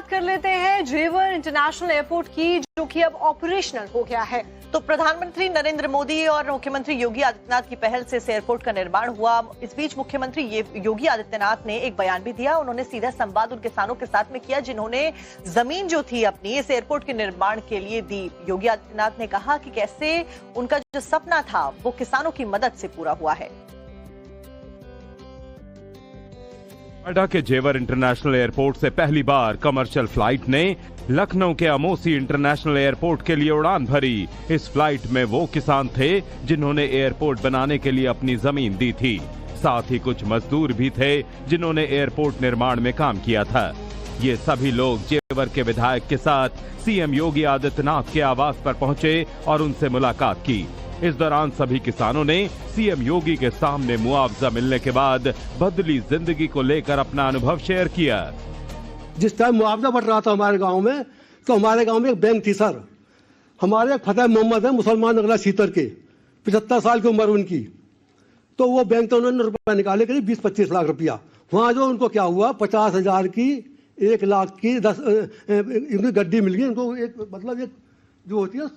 कर लेते हैं जेवर इंटरनेशनल एयरपोर्ट की, जो कि अब ऑपरेशनल हो गया है। तो प्रधानमंत्री नरेंद्र मोदी और मुख्यमंत्री योगी आदित्यनाथ की पहल से इस एयरपोर्ट का निर्माण हुआ। इस बीच मुख्यमंत्री योगी आदित्यनाथ ने एक बयान भी दिया। उन्होंने सीधा संवाद उन किसानों के साथ में किया जिन्होंने जमीन जो थी अपनी इस एयरपोर्ट के निर्माण के लिए दी। योगी आदित्यनाथ ने कहा कि कैसे उनका जो सपना था वो किसानों की मदद से पूरा हुआ है। नोएडा के जेवर इंटरनेशनल एयरपोर्ट से पहली बार कमर्शियल फ्लाइट ने लखनऊ के अमोसी इंटरनेशनल एयरपोर्ट के लिए उड़ान भरी। इस फ्लाइट में वो किसान थे जिन्होंने एयरपोर्ट बनाने के लिए अपनी जमीन दी थी। साथ ही कुछ मजदूर भी थे जिन्होंने एयरपोर्ट निर्माण में काम किया था। ये सभी लोग जेवर के विधायक के साथ सीएम योगी आदित्यनाथ के आवास पर पहुंचे और उनसे मुलाकात की। इस दौरान सभी किसानों ने सीएम योगी के सामने मुआवजा मिलने के बाद बदली जिंदगी को लेकर अपना अनुभव शेयर किया। जिस टाइम मुआवजा बढ़ रहा था हमारे गांव में, तो हमारे गांव में एक बैंक थी सर। हमारे फतेह मोहम्मद है, मुसलमान नगला सीतर के, 75 साल की उम्र उनकी। तो वो बैंक तो उन्होंने रुपया निकाले करीब 20-25 लाख रुपया। वहाँ जो उनको क्या हुआ, 50,000 की, 1 लाख की 10 इनकी गड्डी मिल गई इनको। एक मतलब एक जो होती है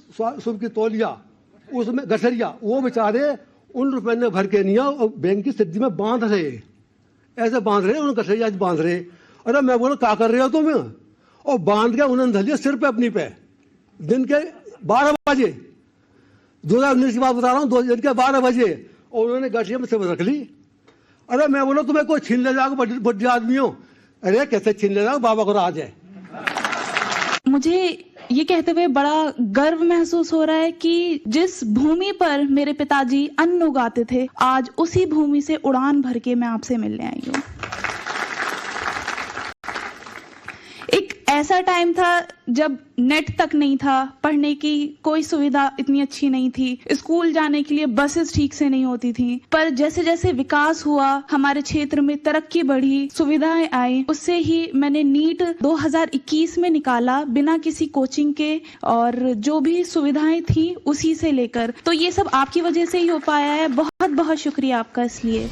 सुबह की तौलिया, उसमें गठरिया, वो बेचारे उन रुपये ने भर के नहीं और बैंक की सिद्धि में बांध रहे, ऐसे बांध रहे, उन्होंने गठरिया बांध रहे। अरे मैं बोला क्या कर रहे हो तुम? और बांध के उन्होंने धलिया सिर पे अपनी पे। दिन के 12 बजे, 2019 की बात बता रहा हूँ, दिन के 12 बजे, और उन्होंने गठरिया में सिर रख ली। अरे मैं बोला तुम्हें कोई छीन ले जाओ, बड़े आदमी हो। अरे कैसे छीन ले जाओ, बाबा को राज है। मुझे ये कहते हुए बड़ा गर्व महसूस हो रहा है कि जिस भूमि पर मेरे पिताजी अन्न उगाते थे, आज उसी भूमि से उड़ान भर के मैं आपसे मिलने आई हूँ। एक ऐसा टाइम था जब नेट तक नहीं था, पढ़ने की कोई सुविधा इतनी अच्छी नहीं थी, स्कूल जाने के लिए बसेस ठीक से नहीं होती थी। पर जैसे जैसे विकास हुआ, हमारे क्षेत्र में तरक्की बढ़ी, सुविधाएं आई, उससे ही मैंने नीट 2021 में निकाला बिना किसी कोचिंग के, और जो भी सुविधाएं थी उसी से लेकर। तो ये सब आपकी वजह से ही हो पाया है। बहुत बहुत शुक्रिया आपका इसलिए।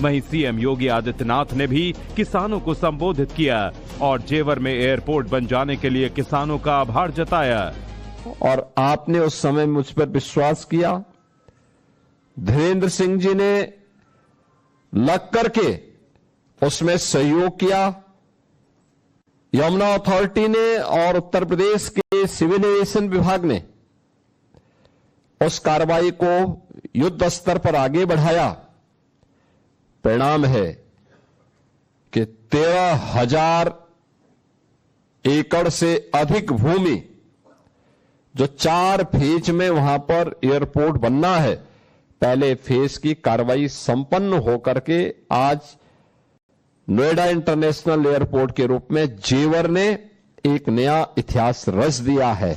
वहीं सीएम योगी आदित्यनाथ ने भी किसानों को संबोधित किया और जेवर में एयरपोर्ट बन जाने के लिए किसानों का आभार जताया। और आपने उस समय मुझ पर विश्वास किया। धीरेन्द्र सिंह जी ने लग करके उसमें सहयोग किया। यमुना अथॉरिटी ने और उत्तर प्रदेश के सिविल एविएशन विभाग ने उस कार्रवाई को युद्ध स्तर पर आगे बढ़ाया। परिणाम है कि 13,000 एकड़ से अधिक भूमि जो 4 फेज में वहां पर एयरपोर्ट बनना है, पहले फेज की कार्रवाई संपन्न होकर के आज नोएडा इंटरनेशनल एयरपोर्ट के रूप में जेवर ने एक नया इतिहास रच दिया है।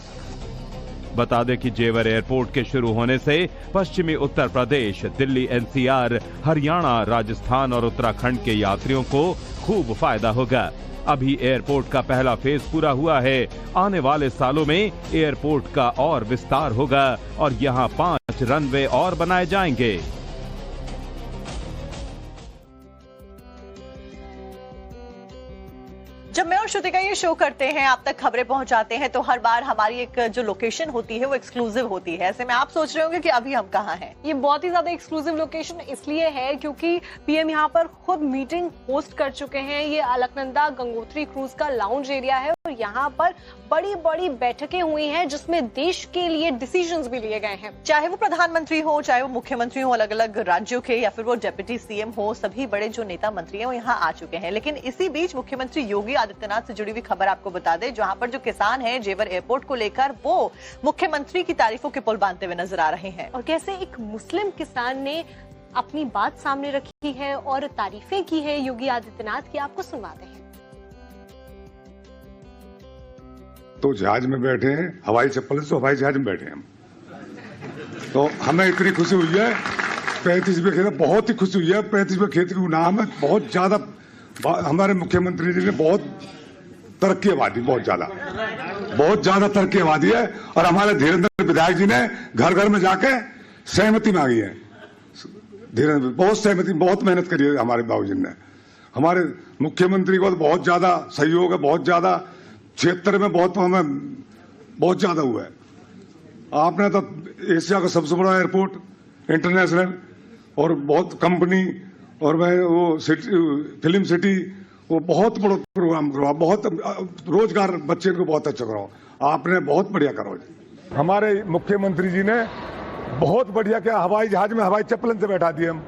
बता दें कि जेवर एयरपोर्ट के शुरू होने से पश्चिमी उत्तर प्रदेश, दिल्ली, एनसीआर, हरियाणा, राजस्थान और उत्तराखंड के यात्रियों को खूब फायदा होगा। अभी एयरपोर्ट का पहला फेज पूरा हुआ है। आने वाले सालों में एयरपोर्ट का और विस्तार होगा और यहां 5 रनवे और बनाए जाएंगे। जब मैं और श्रुतिका ये शो करते हैं, आप तक खबरें पहुंचाते हैं, तो हर बार हमारी एक जो लोकेशन होती है वो एक्सक्लूसिव होती है। ऐसे में आप सोच रहे होंगे कि अभी हम कहाँ हैं। ये बहुत ही ज्यादा एक्सक्लूसिव लोकेशन इसलिए है क्योंकि पीएम यहाँ पर खुद मीटिंग होस्ट कर चुके हैं। ये अलकनंदा गंगोत्री क्रूज का लाउंज एरिया है और यहाँ पर बड़ी बड़ी बैठकें हुई हैं जिसमें देश के लिए डिसीजंस भी लिए गए हैं। चाहे वो प्रधानमंत्री हो, चाहे वो मुख्यमंत्री हो अलग अलग राज्यों के, या फिर वो डिप्टी सीएम हो, सभी बड़े जो नेता मंत्री हैं वो यहाँ आ चुके हैं। लेकिन इसी बीच मुख्यमंत्री योगी आदित्यनाथ से जुड़ी हुई खबर आपको बता दें, जहां पर जो किसान हैं जेवर एयरपोर्ट को लेकर वो मुख्यमंत्री की तारीफों के पुल बांधते हुए नजर आ रहे हैं। और कैसे एक मुस्लिम किसान ने अपनी बात सामने रखी है और तारीफें की है योगी आदित्यनाथ की, आपको सुनवाते हैं। तो जहाज में बैठे हैं, हवाई चप्पल से हवाई जहाज में बैठे हैं हम, तो हमें इतनी खुशी हुई है। 35वें खेत, बहुत ही खुशी हुई है। 35वें खेत की नाम है, बहुत ज्यादा हमारे मुख्यमंत्री जी ने बहुत तरक्की आबादी, बहुत ज्यादा तरक्की आबादी है। और हमारे धीरेन्द्र विधायक जी ने घर घर में जाके सहमति मांगी है। धीरेन्द्र बहुत सहमति, बहुत मेहनत करी है हमारे बाबूजी ने। हमारे मुख्यमंत्री को बहुत ज्यादा सहयोग है, बहुत ज्यादा 76 में बहुत ज्यादा हुआ है। आपने तो एशिया का सबसे बड़ा एयरपोर्ट इंटरनेशनल और बहुत कंपनी और मैं वो फिल्म सिटी वो बहुत बड़ा प्रोग्राम करवा, बहुत रोजगार बच्चे को बहुत अच्छा कराओ। आपने बहुत बढ़िया करो। हमारे मुख्यमंत्री जी ने बहुत बढ़िया किया। हवाई जहाज में हवाई चप्पलन से बैठा दिए हम,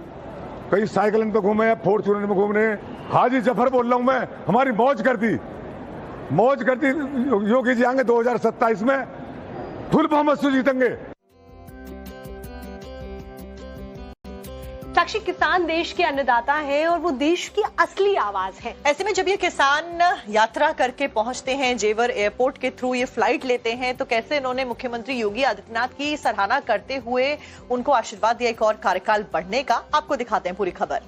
कई साइकिलन पे घूमे, फॉर्च्यूनर में घूम रहे। हाजी जफर बोल रहा हूं मैं, हमारी मौज करती योगी जी आएंगे 2027 में फुल बहुमत से जीतेंगे। साक्षी, किसान देश के अन्नदाता हैं और वो देश की असली आवाज है। ऐसे में जब ये किसान यात्रा करके पहुंचते हैं, जेवर एयरपोर्ट के थ्रू ये फ्लाइट लेते हैं, तो कैसे इन्होंने मुख्यमंत्री योगी आदित्यनाथ की सराहना करते हुए उनको आशीर्वाद दिया एक और कार्यकाल बढ़ने का। आपको दिखाते हैं पूरी खबर।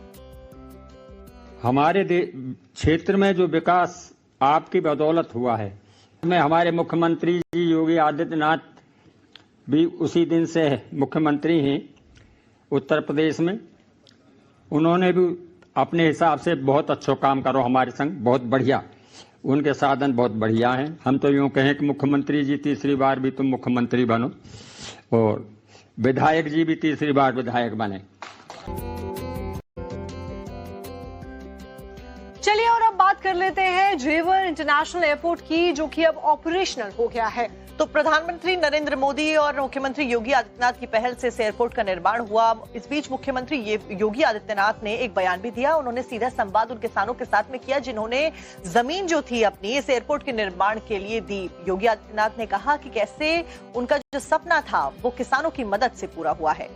हमारे क्षेत्र में जो विकास आपकी बदौलत हुआ है, में हमारे मुख्यमंत्री जी योगी आदित्यनाथ भी उसी दिन से मुख्यमंत्री हैं उत्तर प्रदेश में। उन्होंने भी अपने हिसाब से बहुत अच्छा काम करो हमारे संग, बहुत बढ़िया, उनके साधन बहुत बढ़िया हैं। हम तो यूं कहें कि मुख्यमंत्री जी तीसरी बार भी तुम मुख्यमंत्री बनो और विधायक जी भी तीसरी बार विधायक बने। चलिए और अब बात कर लेते हैं जेवर इंटरनेशनल एयरपोर्ट की, जो कि अब ऑपरेशनल हो गया है। तो प्रधानमंत्री नरेंद्र मोदी और मुख्यमंत्री योगी आदित्यनाथ की पहल से इस एयरपोर्ट का निर्माण हुआ। इस बीच मुख्यमंत्री योगी आदित्यनाथ ने एक बयान भी दिया। उन्होंने सीधा संवाद उन किसानों के साथ में किया जिन्होंने जमीन जो थी अपनी इस एयरपोर्ट के निर्माण के लिए दी। योगी आदित्यनाथ ने कहा कि कैसे उनका जो सपना था वो किसानों की मदद से पूरा हुआ है।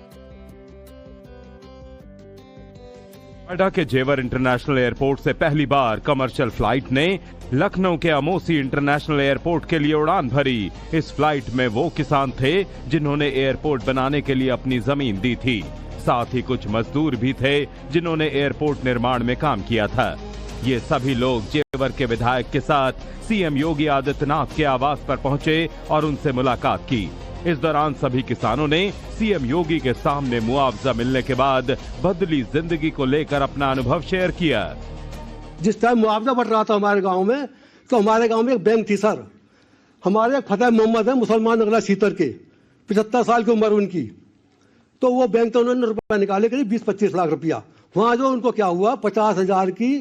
नोएडा के जेवर इंटरनेशनल एयरपोर्ट से पहली बार कमर्शियल फ्लाइट ने लखनऊ के अमोसी इंटरनेशनल एयरपोर्ट के लिए उड़ान भरी। इस फ्लाइट में वो किसान थे जिन्होंने एयरपोर्ट बनाने के लिए अपनी जमीन दी थी। साथ ही कुछ मजदूर भी थे जिन्होंने एयरपोर्ट निर्माण में काम किया था। ये सभी लोग जेवर के विधायक के साथ सीएम योगी आदित्यनाथ के आवास पर पहुंचे और उनसे मुलाकात की। इस दौरान सभी किसानों ने सीएम योगी के सामने मुआवजा मिलने के बाद बदली जिंदगी को लेकर अपना अनुभव शेयर किया। जिस टाइम मुआवजा बढ़ रहा था हमारे गांव में, तो हमारे गांव में एक बैंक थी सर। हमारे फतेह मोहम्मद है, मुसलमान नगला सीतर के, 75 साल की उम्र उनकी। तो वो बैंक तो उन्होंने रुपया निकाले करीब 20-25 लाख रुपया। वहां जो उनको क्या हुआ, 50,000 की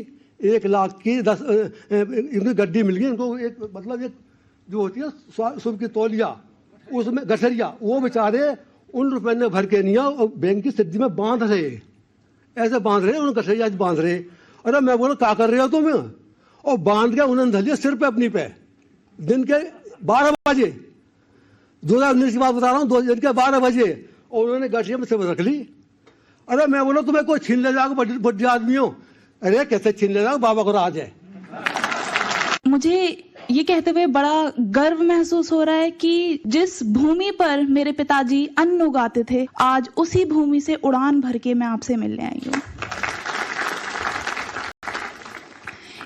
1 लाख की 10 इनकी गड्डी मिल गई उनको। एक मतलब एक जो होती है सुबह की तौलिया, उसमें गठरिया, वो बेचारे उन रुपए ने भर के नहीं और बैंक की सिद्धि में बांध रहे, ऐसे बांध रहे, उन गठरिया बांध रहे। अरे मैं बोला क्या कर रहे हो तुम? और बांध के उन्होंने धलिया सिर पे अपनी पे। दिन के 12 बजे, 2019 की बात बता रहा हूँ, दिन के 12 बजे, और उन्होंने गठरिया में से रख ली। अरे मैं बोला तुम्हें कोई छीन ले जाओगे, बड्डे आदमी हो? अरे कैसे छीन ले जाओगे, बाबा को राज है। मुझे ये कहते हुए बड़ा गर्व महसूस हो रहा है कि जिस भूमि पर मेरे पिताजी अन्न उगाते थे, आज उसी भूमि से उड़ान भर के मैं आपसे मिलने आई हूँ।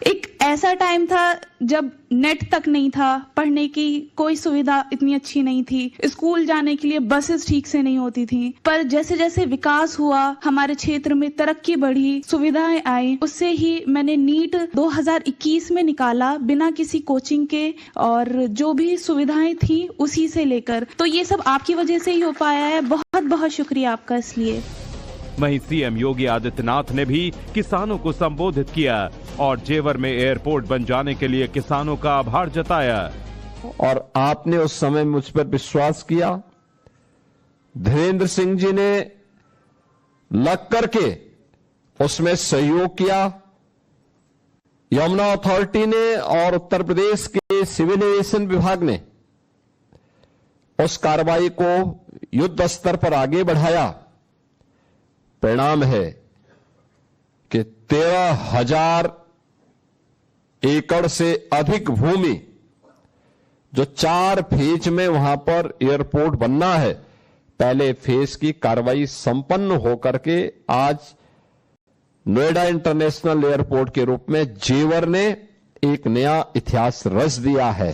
एक ऐसा टाइम था जब नेट तक नहीं था, पढ़ने की कोई सुविधा इतनी अच्छी नहीं थी, स्कूल जाने के लिए बसेस ठीक से नहीं होती थी। पर जैसे जैसे विकास हुआ, हमारे क्षेत्र में तरक्की बढ़ी, सुविधाएं आई, उससे ही मैंने नीट 2021 में निकाला बिना किसी कोचिंग के, और जो भी सुविधाएं थी उसी से लेकर। तो ये सब आपकी वजह से ही हो पाया है। बहुत बहुत शुक्रिया आपका इसलिए। वहीं सीएम योगी आदित्यनाथ ने भी किसानों को संबोधित किया और जेवर में एयरपोर्ट बन जाने के लिए किसानों का आभार जताया। और आपने उस समय मुझ पर विश्वास किया। धीरेन्द्र सिंह जी ने लग करके उसमें सहयोग किया। यमुना अथॉरिटी ने और उत्तर प्रदेश के सिविल एविएशन विभाग ने उस कार्रवाई को युद्ध स्तर पर आगे बढ़ाया। परिणाम है कि 13,000 एकड़ से अधिक भूमि जो 4 फेज में वहां पर एयरपोर्ट बनना है, पहले फेज की कार्रवाई संपन्न होकर के आज नोएडा इंटरनेशनल एयरपोर्ट के रूप में जेवर ने एक नया इतिहास रच दिया है।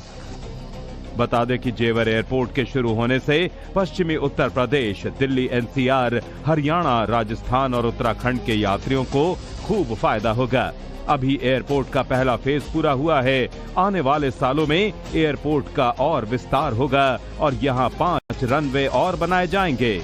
बता दें कि जेवर एयरपोर्ट के शुरू होने से पश्चिमी उत्तर प्रदेश, दिल्ली, एनसीआर, हरियाणा, राजस्थान और उत्तराखंड के यात्रियों को खूब फायदा होगा। अभी एयरपोर्ट का पहला फेज पूरा हुआ है। आने वाले सालों में एयरपोर्ट का और विस्तार होगा और यहाँ 5 रनवे और बनाए जाएंगे।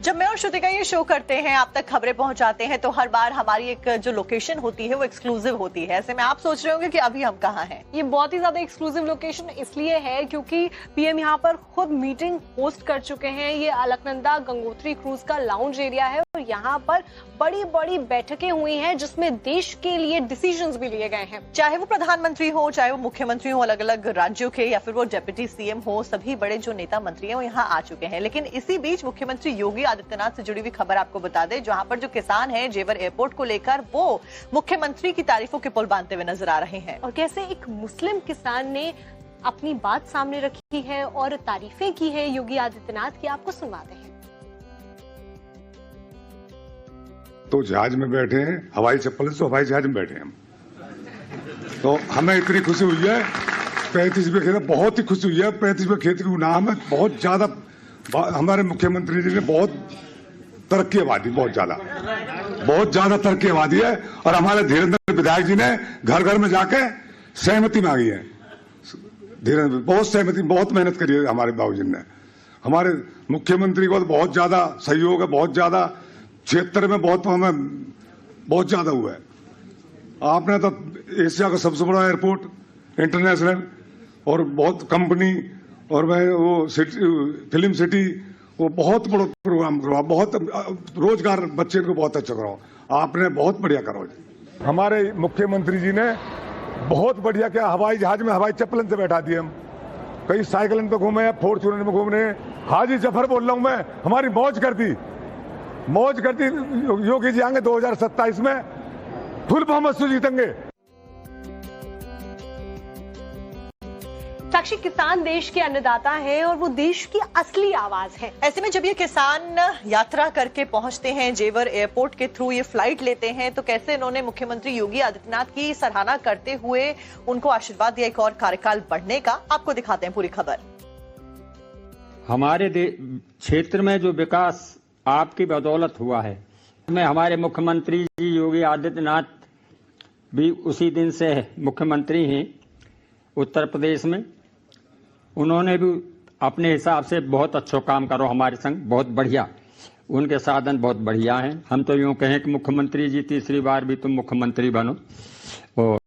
जब मैं और श्रुतिका ये शो करते हैं, आप तक खबरें पहुंचाते हैं, तो हर बार हमारी एक जो लोकेशन होती है वो एक्सक्लूसिव होती है। ऐसे में आप सोच रहे होंगे कि अभी हम कहाँ हैं। ये बहुत ही ज्यादा एक्सक्लूसिव लोकेशन इसलिए है क्योंकि पीएम यहाँ पर खुद मीटिंग होस्ट कर चुके हैं। ये अलकनंदा गंगोत्री क्रूज का लाउंज एरिया है और यहाँ पर बड़ी बड़ी बैठकें हुई हैं जिसमें देश के लिए डिसीजंस भी लिए गए हैं। चाहे वो प्रधानमंत्री हो, चाहे वो मुख्यमंत्री हो अलग अलग राज्यों के, या फिर वो डिप्टी सीएम हो, सभी बड़े जो नेता मंत्री हैं वो यहाँ आ चुके हैं। लेकिन इसी बीच मुख्यमंत्री योगी आदित्यनाथ से जुड़ी हुई खबर आपको बता दें, जहां पर जो किसान हैं जेवर एयरपोर्ट को लेकर वो मुख्यमंत्री की तारीफों के पुल बांधते हुए नजर आ रहे हैं। और कैसे एक मुस्लिम किसान ने अपनी बात सामने रखी है और तारीफें की है योगी आदित्यनाथ की, आपको सुनवाते हैं। तो जहाज में बैठे हैं, हवाई चप्पल से हवाई जहाज में बैठे हैं हम। तो हमें इतनी खुशी हुई है, 35वें खेत, बहुत ही खुशी हुई है। 35वें खेत की नाम है, बहुत ज्यादा हमारे मुख्यमंत्री जी ने बहुत तरक्की आबादी, बहुत ज्यादा तरक्की आबादी है। और हमारे धीरेन्द्र विधायक जी ने घर घर में जाके सहमति मांगी है। धीरेन्द्र बहुत सहमति, बहुत मेहनत करी है हमारे बाबूजी ने। हमारे मुख्यमंत्री को तो बहुत ज्यादा सहयोग है, बहुत ज्यादा क्षेत्र में हमें बहुत ज्यादा हुआ है। आपने तो एशिया का सबसे बड़ा एयरपोर्ट इंटरनेशनल और बहुत कंपनी, और मैं वो फिल्म सिटी, वो बहुत बड़ा प्रोग्राम करवा, बहुत रोजगार बच्चे को बहुत अच्छा कराओ। आपने बहुत बढ़िया करो। हमारे मुख्यमंत्री जी ने बहुत बढ़िया किया। हवाई जहाज में हवाई चप्पलन से बैठा दिए हम, कई साइकिलन पे घूमे, फॉर्च्यूनर में घूमने। हाजी जफर बोल रहा हूं मैं, हमारी मौज करती। योगी जी आएंगे 2027 में, फुल बहुमत से जीतेंगे। साक्षी, किसान देश के अन्नदाता हैं और वो देश की असली आवाज है। ऐसे में जब ये किसान यात्रा करके पहुंचते हैं, जेवर एयरपोर्ट के थ्रू ये फ्लाइट लेते हैं, तो कैसे इन्होंने मुख्यमंत्री योगी आदित्यनाथ की सराहना करते हुए उनको आशीर्वाद दिया एक और कार्यकाल बढ़ने का। आपको दिखाते हैं पूरी खबर। हमारे क्षेत्र में जो विकास आपकी बदौलत हुआ है, में हमारे मुख्यमंत्री जी योगी आदित्यनाथ भी उसी दिन से मुख्यमंत्री हैं उत्तर प्रदेश में। उन्होंने भी अपने हिसाब से बहुत अच्छा काम करो हमारे संग, बहुत बढ़िया। उनके साधन बहुत बढ़िया हैं। हम तो यूं कहें कि मुख्यमंत्री जी तीसरी बार भी तुम मुख्यमंत्री बनो। और